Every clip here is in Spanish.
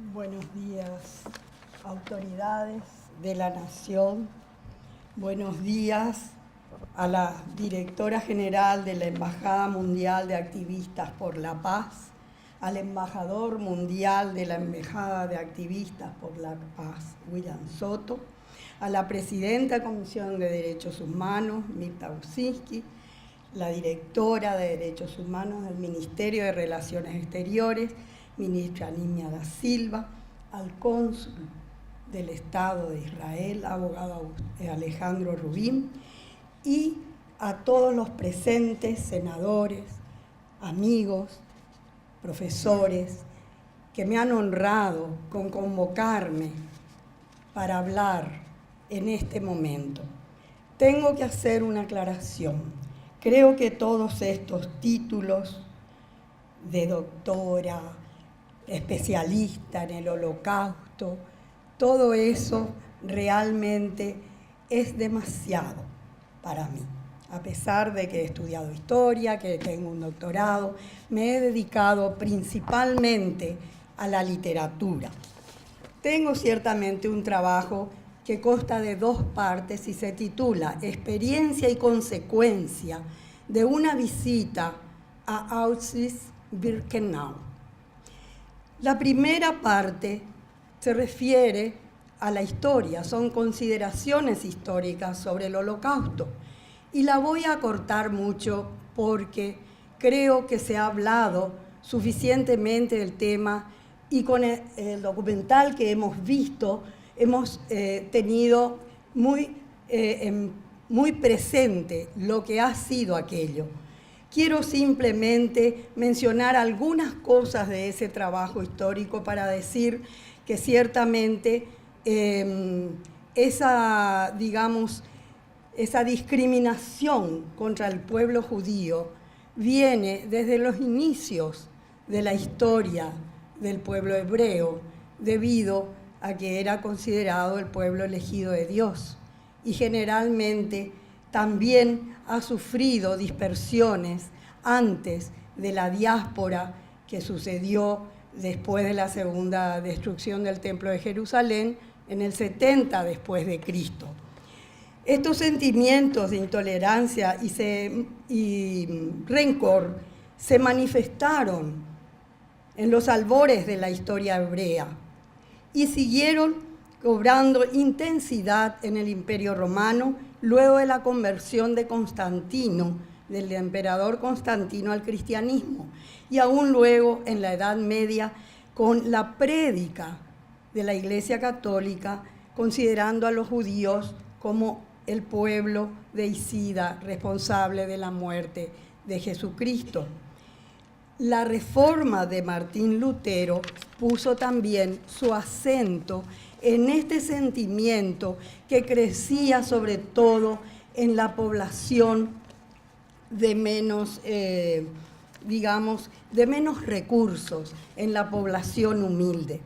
Buenos días, autoridades de la Nación. Buenos días a la directora general de la Embajada Mundial de Activistas por la Paz, al embajador mundial de la Embajada de Activistas por la Paz, William Soto, a la presidenta de la Comisión de Derechos Humanos, Mirta Usinski, la directora de Derechos Humanos del Ministerio de Relaciones Exteriores, ministra Nimia da Silva, al cónsul del Estado de Israel, abogado Alejandro Rubín, y a todos los presentes, senadores, amigos, profesores, que me han honrado con convocarme para hablar en este momento. Tengo que hacer una aclaración. Creo que todos estos títulos de doctora, especialista en el Holocausto, todo eso realmente es demasiado para mí. A pesar de que he estudiado historia, que tengo un doctorado, me he dedicado principalmente a la literatura. Tengo ciertamente un trabajo que consta de 2 partes y se titula Experiencia y consecuencia de una visita a Auschwitz-Birkenau. La primera parte se refiere a la historia, son consideraciones históricas sobre el Holocausto. Y la voy a cortar mucho porque creo que se ha hablado suficientemente del tema y con el documental que hemos visto hemos tenido muy presente lo que ha sido aquello. Quiero simplemente mencionar algunas cosas de ese trabajo histórico para decir que ciertamente esa discriminación contra el pueblo judío viene desde los inicios de la historia del pueblo hebreo, debido a que era considerado el pueblo elegido de Dios. Y generalmente también ha sufrido dispersiones antes de la diáspora que sucedió después de la segunda destrucción del Templo de Jerusalén en el 70 después de Cristo. Estos sentimientos de intolerancia y rencor se manifestaron en los albores de la historia hebrea y siguieron cobrando intensidad en el Imperio Romano luego de la conversión de Constantino, del emperador Constantino al cristianismo, y aún luego en la Edad Media con la prédica de la Iglesia Católica, considerando a los judíos como el pueblo deicida responsable de la muerte de Jesucristo. La reforma de Martín Lutero puso también su acento en este sentimiento que crecía sobre todo en la población de menos, de menos recursos, en la población humilde.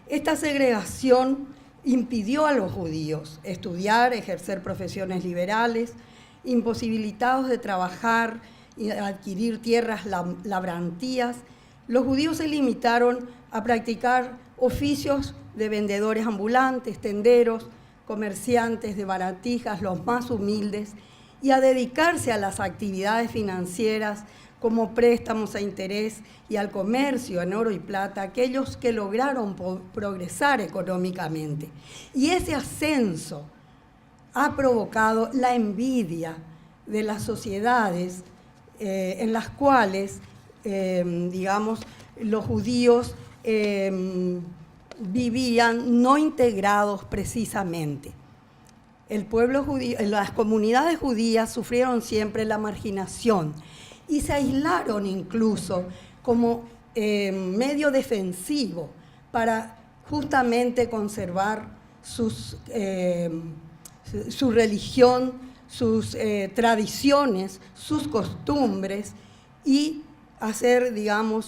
Esta segregación impidió a los judíos estudiar, ejercer profesiones liberales, imposibilitados de trabajar y adquirir tierras labrantías. Los judíos se limitaron a practicar oficios de vendedores ambulantes, tenderos, comerciantes de baratijas, los más humildes, y a dedicarse a las actividades financieras como préstamos a interés y al comercio en oro y plata, aquellos que lograron progresar económicamente. Y ese ascenso ha provocado la envidia de las sociedades en las cuales, los judíos vivían no integrados precisamente. El pueblo judío, las comunidades judías sufrieron siempre la marginación y se aislaron incluso como medio defensivo para justamente conservar su religión, sus tradiciones, sus costumbres y hacer,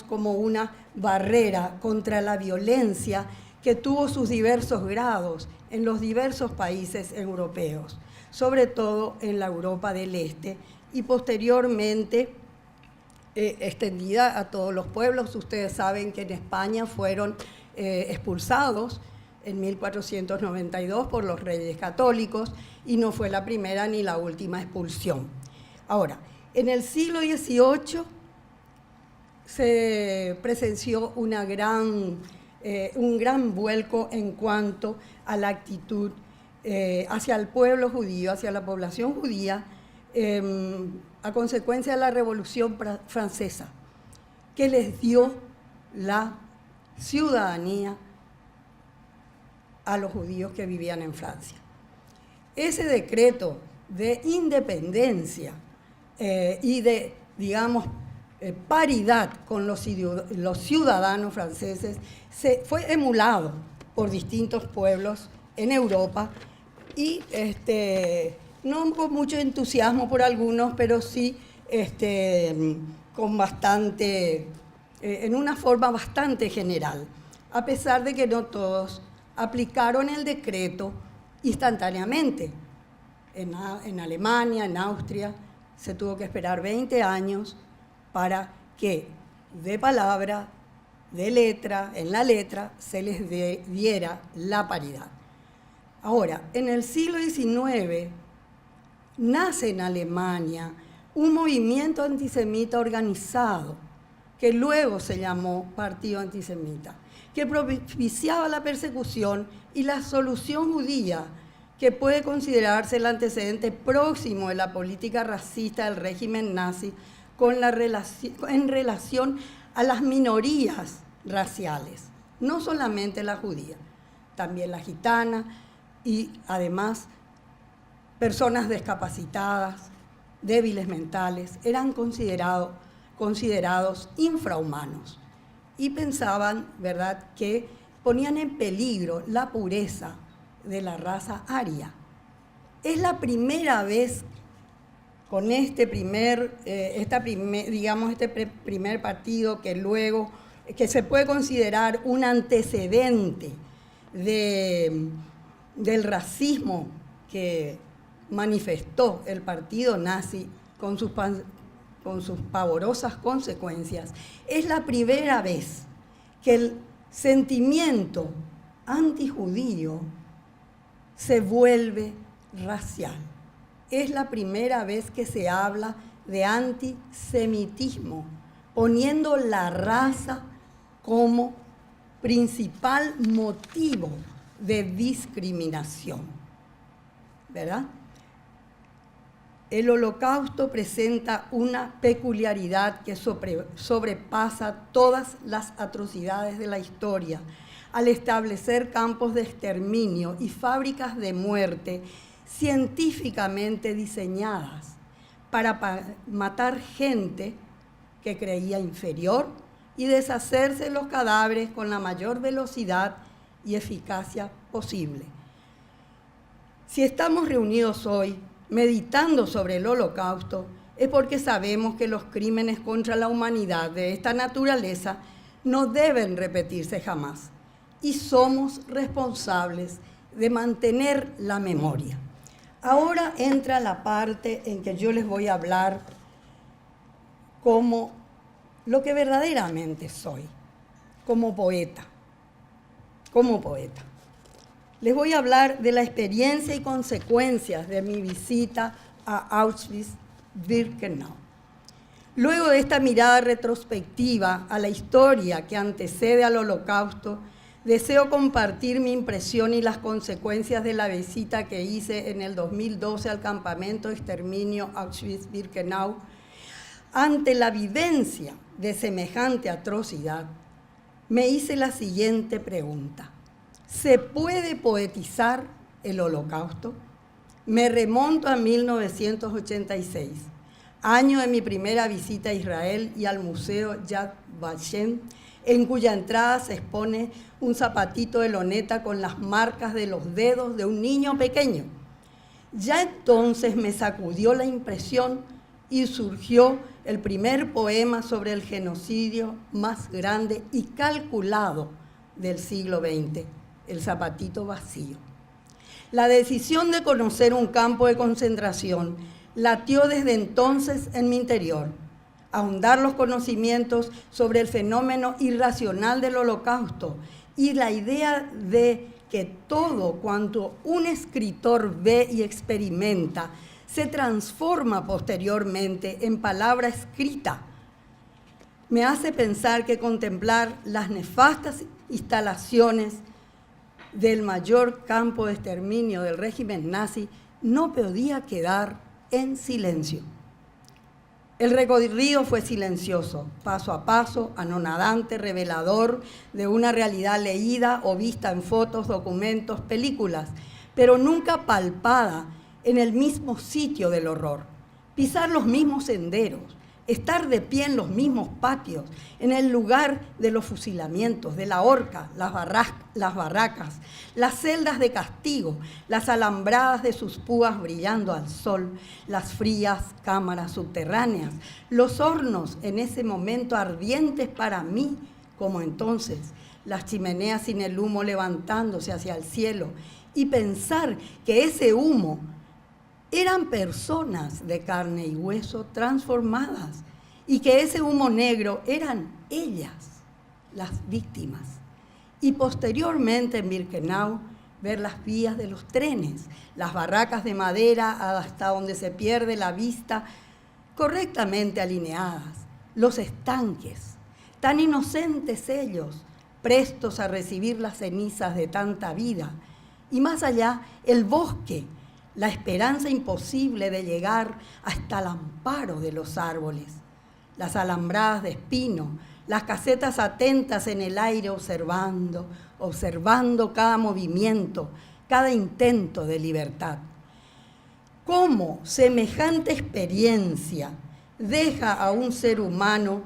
como una barrera contra la violencia que tuvo sus diversos grados en los diversos países europeos, sobre todo en la Europa del Este y posteriormente extendida a todos los pueblos. Ustedes saben que en España fueron expulsados en 1492 por los reyes católicos, y no fue la primera ni la última expulsión. Ahora, en el siglo XVIII se presenció un gran vuelco en cuanto a la actitud hacia el pueblo judío, hacia la población judía, a consecuencia de la Revolución Francesa, que les dio la ciudadanía a los judíos que vivían en Francia. Ese decreto de independencia y de, digamos, paridad con los ciudadanos franceses fue emulado por distintos pueblos en Europa y no con mucho entusiasmo por algunos, pero sí con bastante, en una forma bastante general, a pesar de que no todos aplicaron el decreto instantáneamente. En Alemania, en Austria, se tuvo que esperar 20 años para que de palabra, de letra, en la letra, se les diera la paridad. Ahora, en el siglo XIX, nace en Alemania un movimiento antisemita organizado, que luego se llamó Partido Antisemita, que propiciaba la persecución y la solución judía, que puede considerarse el antecedente próximo de la política racista del régimen nazi en relación a las minorías raciales, no solamente la judía, también la gitana y además personas discapacitadas, débiles mentales, eran considerados infrahumanos y pensaban, ¿verdad?, que ponían en peligro la pureza de la raza aria. Es la primera vez con este primer partido que se puede considerar un antecedente del racismo que manifestó el partido nazi con sus pavorosas consecuencias. Es la primera vez que el sentimiento antijudío se vuelve racial. Es la primera vez que se habla de antisemitismo, poniendo la raza como principal motivo de discriminación, ¿verdad? El Holocausto presenta una peculiaridad que sobrepasa todas las atrocidades de la historia, al establecer campos de exterminio y fábricas de muerte científicamente diseñadas para matar gente que creía inferior y deshacerse de los cadáveres con la mayor velocidad y eficacia posible. Si estamos reunidos hoy meditando sobre el Holocausto, es porque sabemos que los crímenes contra la humanidad de esta naturaleza no deben repetirse jamás, y somos responsables de mantener la memoria. Ahora entra la parte en que yo les voy a hablar como lo que verdaderamente soy, como poeta. Les voy a hablar de la experiencia y consecuencias de mi visita a Auschwitz-Birkenau. Luego de esta mirada retrospectiva a la historia que antecede al Holocausto, deseo compartir mi impresión y las consecuencias de la visita que hice en el 2012 al campamento de exterminio Auschwitz-Birkenau. Ante la vivencia de semejante atrocidad, me hice la siguiente pregunta: ¿se puede poetizar el Holocausto? Me remonto a 1986, año de mi primera visita a Israel y al Museo Yad Vashem, en cuya entrada se expone un zapatito de loneta con las marcas de los dedos de un niño pequeño. Ya entonces me sacudió la impresión y surgió el primer poema sobre el genocidio más grande y calculado del siglo XX, El zapatito vacío. La decisión de conocer un campo de concentración latió desde entonces en mi interior. Ahondar los conocimientos sobre el fenómeno irracional del Holocausto y la idea de que todo cuanto un escritor ve y experimenta se transforma posteriormente en palabra escrita, me hace pensar que contemplar las nefastas instalaciones del mayor campo de exterminio del régimen nazi no podía quedar en silencio. El recorrido fue silencioso, paso a paso, anonadante, revelador de una realidad leída o vista en fotos, documentos, películas, pero nunca palpada en el mismo sitio del horror. Pisar los mismos senderos, estar de pie en los mismos patios, en el lugar de los fusilamientos, de la horca, las barracas, las celdas de castigo, las alambradas de sus púas brillando al sol, las frías cámaras subterráneas, los hornos en ese momento ardientes para mí, como entonces, las chimeneas sin el humo levantándose hacia el cielo, y pensar que ese humo eran personas de carne y hueso transformadas y que ese humo negro eran ellas, las víctimas. Y posteriormente en Birkenau, ver las vías de los trenes, las barracas de madera hasta donde se pierde la vista, correctamente alineadas, los estanques, tan inocentes ellos, prestos a recibir las cenizas de tanta vida, y más allá, el bosque, la esperanza imposible de llegar hasta el amparo de los árboles, las alambradas de espino, las casetas atentas en el aire observando cada movimiento, cada intento de libertad. ¿Cómo semejante experiencia deja a un ser humano?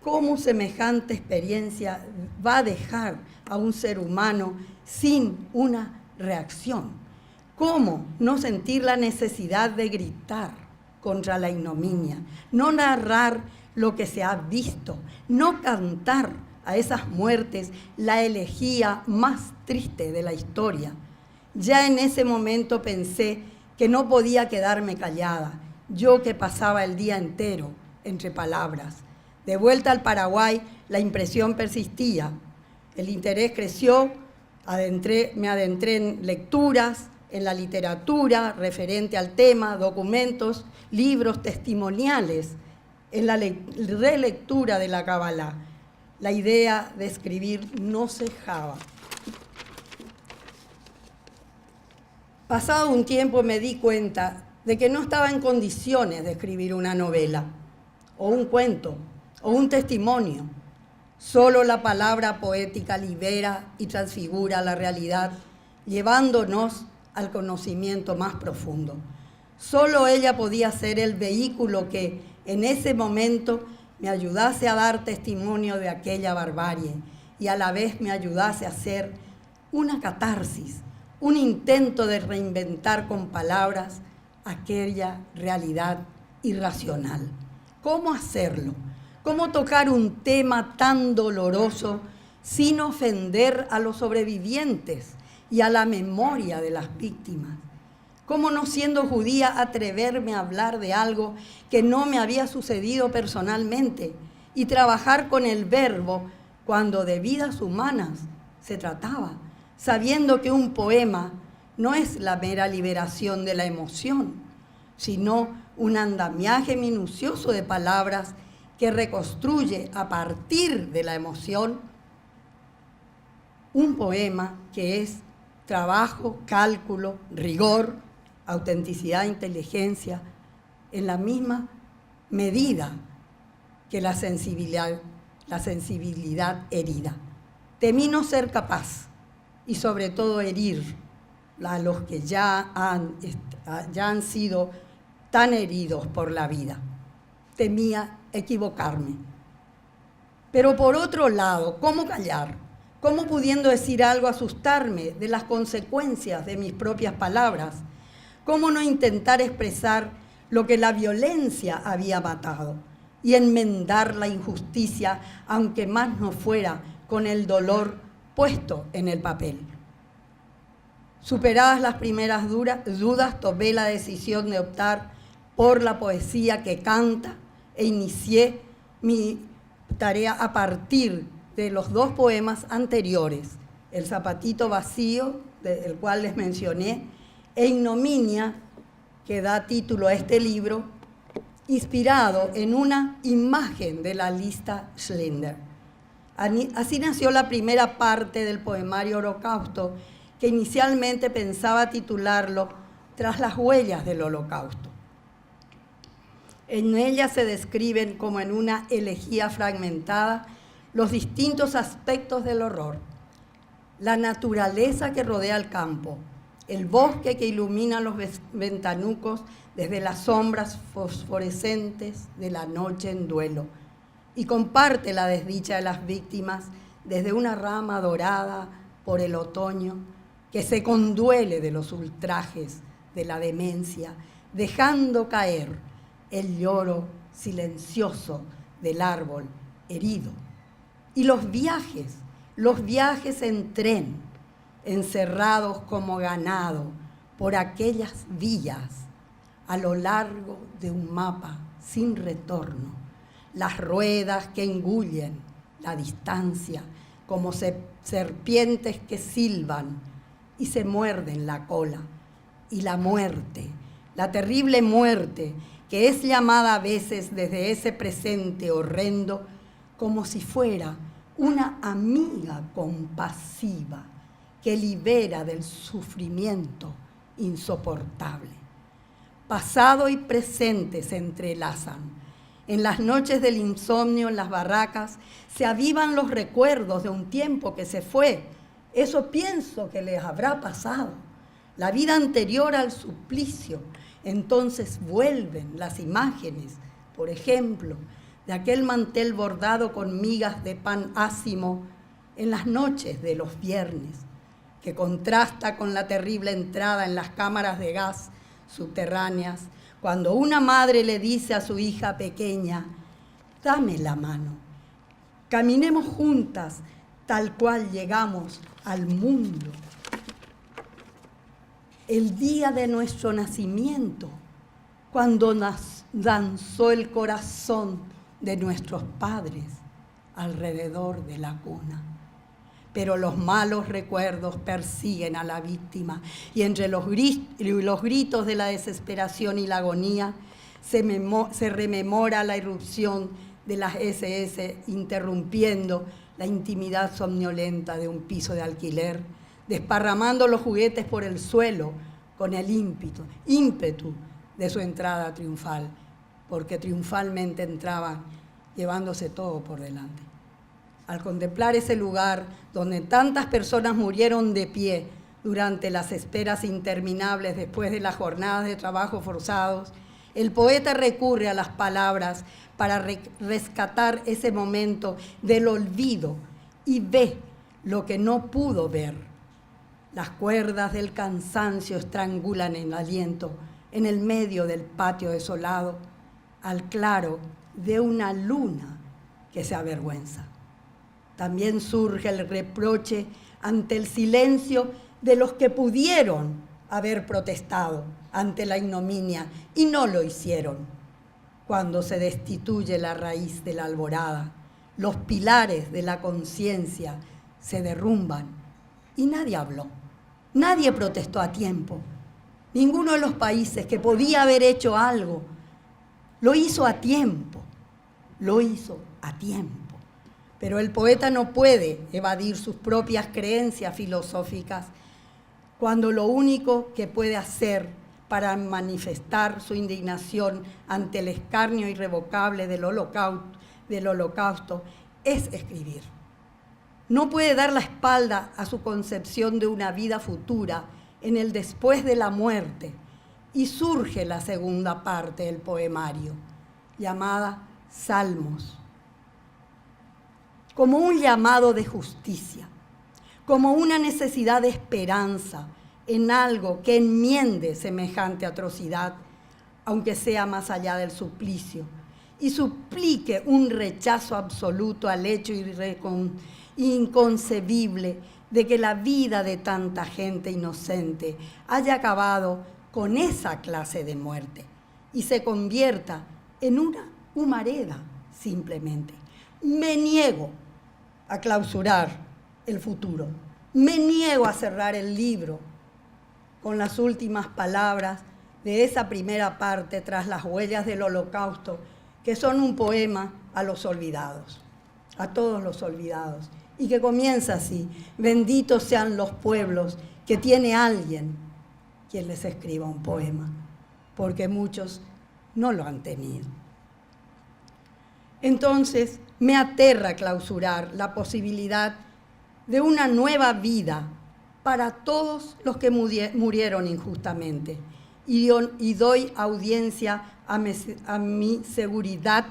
¿Cómo semejante experiencia va a dejar a un ser humano sin una reacción? ¿Cómo no sentir la necesidad de gritar contra la ignominia, no narrar lo que se ha visto, no cantar a esas muertes la elegía más triste de la historia? Ya en ese momento pensé que no podía quedarme callada, yo que pasaba el día entero entre palabras. De vuelta al Paraguay, la impresión persistía, el interés creció, me adentré en lecturas, en la literatura referente al tema, documentos, libros testimoniales, en la relectura de la Kabbalah. La idea de escribir no cejaba. Pasado un tiempo me di cuenta de que no estaba en condiciones de escribir una novela, o un cuento, o un testimonio. Solo la palabra poética libera y transfigura la realidad, llevándonos al conocimiento más profundo. Solo ella podía ser el vehículo que, en ese momento, me ayudase a dar testimonio de aquella barbarie y a la vez me ayudase a hacer una catarsis, un intento de reinventar con palabras aquella realidad irracional. ¿Cómo hacerlo? ¿Cómo tocar un tema tan doloroso sin ofender a los sobrevivientes y a la memoria de las víctimas? ¿Cómo, no siendo judía, atreverme a hablar de algo que no me había sucedido personalmente y trabajar con el verbo cuando de vidas humanas se trataba, sabiendo que un poema no es la mera liberación de la emoción, sino un andamiaje minucioso de palabras que reconstruye a partir de la emoción un poema que es trabajo, cálculo, rigor, autenticidad, inteligencia, en la misma medida que la sensibilidad herida. Temí no ser capaz y sobre todo herir a los que ya han sido tan heridos por la vida. Temía equivocarme. Pero por otro lado, ¿cómo callar? ¿Cómo, pudiendo decir algo, asustarme de las consecuencias de mis propias palabras? ¿Cómo no intentar expresar lo que la violencia había matado y enmendar la injusticia, aunque más no fuera con el dolor puesto en el papel? Superadas las primeras dudas, tomé la decisión de optar por la poesía que canta e inicié mi tarea a partir de los dos poemas anteriores, El zapatito vacío, del cual les mencioné, e Ignominia, que da título a este libro, inspirado en una imagen de la lista Schindler. Así nació la primera parte del poemario Holocausto, que inicialmente pensaba titularlo Tras las huellas del Holocausto. En ella se describen como en una elegía fragmentada los distintos aspectos del horror, la naturaleza que rodea el campo, el bosque que ilumina los ventanucos desde las sombras fosforescentes de la noche en duelo, y comparte la desdicha de las víctimas desde una rama dorada por el otoño que se conduele de los ultrajes de la demencia, dejando caer el lloro silencioso del árbol herido. Y los viajes en tren, encerrados como ganado por aquellas vías a lo largo de un mapa sin retorno, las ruedas que engullen la distancia como serpientes que silban y se muerden la cola, y la muerte, la terrible muerte que es llamada a veces desde ese presente horrendo como si fuera una amiga compasiva que libera del sufrimiento insoportable. Pasado y presente se entrelazan. En las noches del insomnio, en las barracas, se avivan los recuerdos de un tiempo que se fue. Eso pienso que les habrá pasado. La vida anterior al suplicio. Entonces vuelven las imágenes, por ejemplo, de aquel mantel bordado con migas de pan ácimo en las noches de los viernes, que contrasta con la terrible entrada en las cámaras de gas subterráneas, cuando una madre le dice a su hija pequeña, dame la mano, caminemos juntas tal cual llegamos al mundo. El día de nuestro nacimiento, cuando danzó el corazón de nuestros padres alrededor de la cuna. Pero los malos recuerdos persiguen a la víctima y entre los gritos de la desesperación y la agonía se rememora la irrupción de las SS interrumpiendo la intimidad somnolenta de un piso de alquiler, desparramando los juguetes por el suelo con el ímpetu de su entrada triunfal, porque triunfalmente entraban llevándose todo por delante. Al contemplar ese lugar donde tantas personas murieron de pie durante las esperas interminables después de las jornadas de trabajo forzados, el poeta recurre a las palabras para rescatar ese momento del olvido y ve lo que no pudo ver. Las cuerdas del cansancio estrangulan el aliento en el medio del patio desolado, al claro de una luna que se avergüenza. También surge el reproche ante el silencio de los que pudieron haber protestado ante la ignominia y no lo hicieron. Cuando se destituye la raíz de la alborada, los pilares de la conciencia se derrumban y nadie habló. Nadie protestó a tiempo. Ninguno de los países que podía haber hecho algo lo hizo a tiempo. Lo hizo a tiempo. Pero el poeta no puede evadir sus propias creencias filosóficas cuando lo único que puede hacer para manifestar su indignación ante el escarnio irrevocable del holocausto es escribir. No puede dar la espalda a su concepción de una vida futura en el después de la muerte y surge la segunda parte del poemario, llamada Salmos, como un llamado de justicia, como una necesidad de esperanza en algo que enmiende semejante atrocidad, aunque sea más allá del suplicio, y suplique un rechazo absoluto al hecho inconcebible de que la vida de tanta gente inocente haya acabado con esa clase de muerte y se convierta en una humareda simplemente. Me niego a clausurar el futuro. Me niego a cerrar el libro con las últimas palabras de esa primera parte, Tras las huellas del Holocausto, que son un poema a los olvidados, a todos los olvidados, y que comienza así: benditos sean los pueblos que tiene alguien quien les escriba un poema, porque muchos no lo han tenido. Entonces, me aterra clausurar la posibilidad de una nueva vida para todos los que murieron injustamente, y doy audiencia a mi seguridad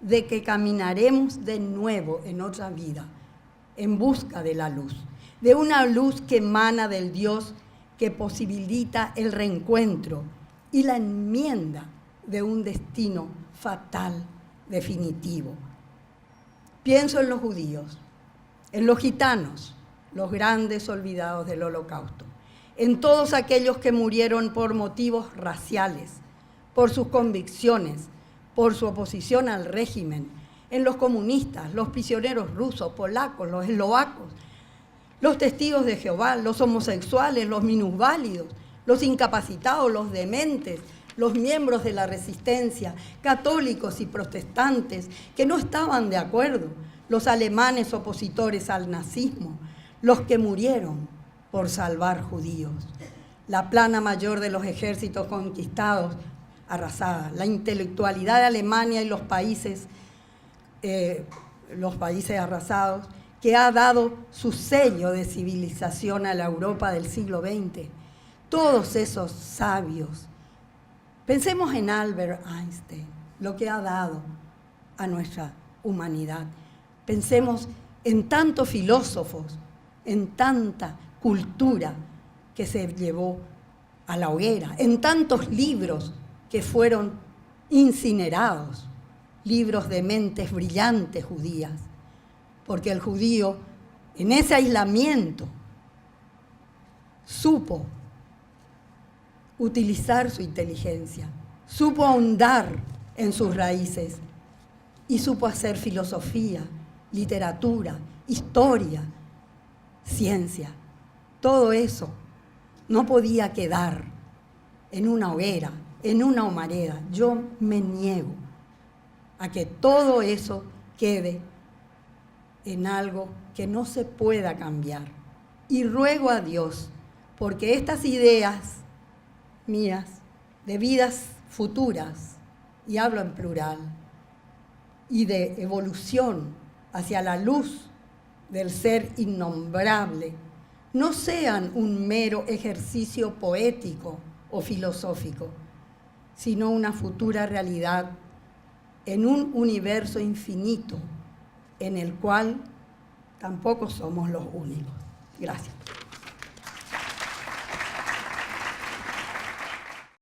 de que caminaremos de nuevo en otra vida, en busca de la luz, de una luz que emana del Dios que posibilita el reencuentro y la enmienda de un destino fatal definitivo. Pienso en los judíos, en los gitanos, los grandes olvidados del Holocausto, en todos aquellos que murieron por motivos raciales, por sus convicciones, por su oposición al régimen, en los comunistas, los prisioneros rusos, polacos, los eslovacos, los testigos de Jehová, los homosexuales, los minusválidos, los incapacitados, los dementes, los miembros de la resistencia, católicos y protestantes que no estaban de acuerdo, los alemanes opositores al nazismo, los que murieron por salvar judíos, la plana mayor de los ejércitos conquistados, arrasada, la intelectualidad de Alemania y los países arrasados, que ha dado su sello de civilización a la Europa del siglo XX. Todos esos sabios. Pensemos en Albert Einstein, lo que ha dado a nuestra humanidad. Pensemos en tantos filósofos, en tanta cultura que se llevó a la hoguera, en tantos libros que fueron incinerados, libros de mentes brillantes judías, porque el judío en ese aislamiento supo utilizar su inteligencia, supo ahondar en sus raíces y supo hacer filosofía, literatura, historia, ciencia. Todo eso no podía quedar en una hoguera, en una humareda. Yo me niego a que todo eso quede en algo que no se pueda cambiar. Y ruego a Dios, porque estas ideas mías de vidas futuras, y hablo en plural, y de evolución hacia la luz del ser innombrable, no sean un mero ejercicio poético o filosófico, sino una futura realidad en un universo infinito en el cual tampoco somos los únicos. Gracias.